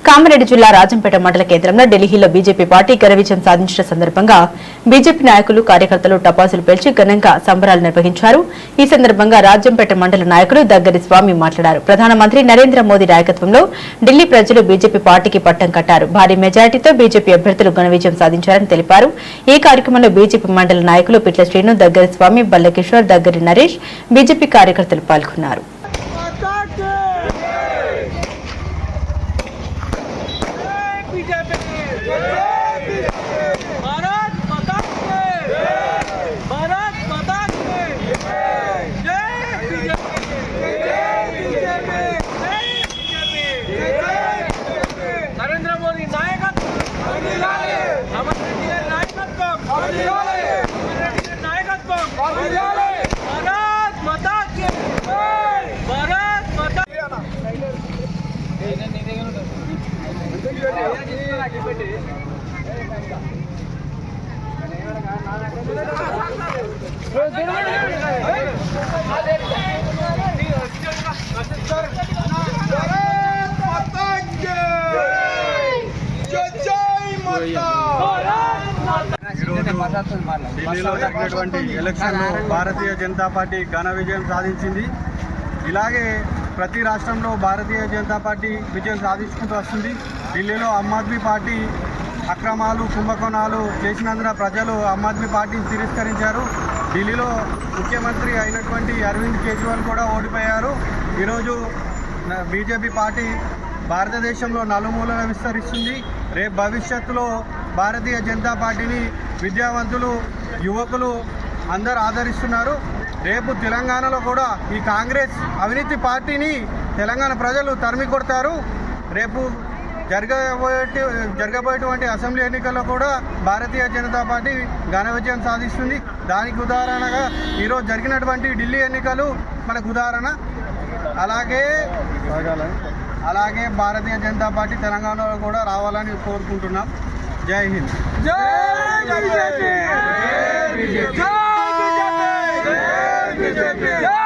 కామారెడ్డి జిల్లా రాజంపేట మండల కేంద్రంలో ఢిల్లీలో బీజేపీ పార్టీ ఘన విజయం సాధించిన సందర్భంగా బీజేపీ నాయకులు కార్యకర్తలు టపాసులు పేల్చి ఘనంగా సంబరాలు నిర్వహించారు. ఈ సందర్భంగా రాజంపేట మండల నాయకులు దగ్గరి స్వామి మాట్లాడారు. ప్రధానమంత్రి నరేంద్ర మోదీ నాయకత్వంలో ఢిల్లీ ప్రజలు బీజేపీ పార్టీకి పట్టం కట్టారు. భారీ మెజారిటీతో బీజేపీ అభ్యర్థులు ఘన విజయం సాధించారని తెలిపారు. ఈ కార్యక్రమంలో బీజేపీ మండల నాయకులు పిట్ల శ్రీను, దగ్గరి స్వామి, బల్లకిషోర్, దగ్గరి నరేష్, బీజేపీ కార్యకర్తలు పాల్గొన్నారు. नरेंद्र मोदी नायकत्व भारत माता की भारत माता ఢిల్లీలో జరిగినటువంటి ఎలక్షన్లో భారతీయ జనతా పార్టీ ఘన విజయం సాధించింది. ఇలాగే ప్రతి రాష్ట్రంలో భారతీయ జనతా పార్టీ విజయం సాధించుకుంటూ వస్తుంది. ఢిల్లీలో ఆమ్ ఆద్మీ పార్టీ అక్రమాలు, కుంభకోణాలు చేసినందున ప్రజలు ఆమ్ ఆద్మీ పార్టీని తిరస్కరించారు. ఢిల్లీలో ముఖ్యమంత్రి అయినటువంటి అరవింద్ కేజ్రీవాల్ కూడా ఓడిపోయారు. ఈరోజు బీజేపీ పార్టీ భారతదేశంలో నలుమూలన విస్తరిస్తుంది. రేపు భవిష్యత్తులో భారతీయ జనతా పార్టీని విద్యావంతులు, యువకులు అందరూ ఆదరిస్తున్నారు. రేపు తెలంగాణలో కూడా ఈ కాంగ్రెస్ అవినీతి పార్టీని తెలంగాణ ప్రజలు తరిమి కొడతారు. రేపు జరగబోయేటువంటి అసెంబ్లీ ఎన్నికల్లో కూడా భారతీయ జనతా పార్టీ ఘన విజయం సాధిస్తుంది. దానికి ఉదాహరణగా ఈరోజు జరిగినటువంటి ఢిల్లీ ఎన్నికలు మనకు ఉదాహరణ. అలాగే భారతీయ జనతా పార్టీ తెలంగాణలో కూడా రావాలని కోరుకుంటున్నాం. జై హింద్. जय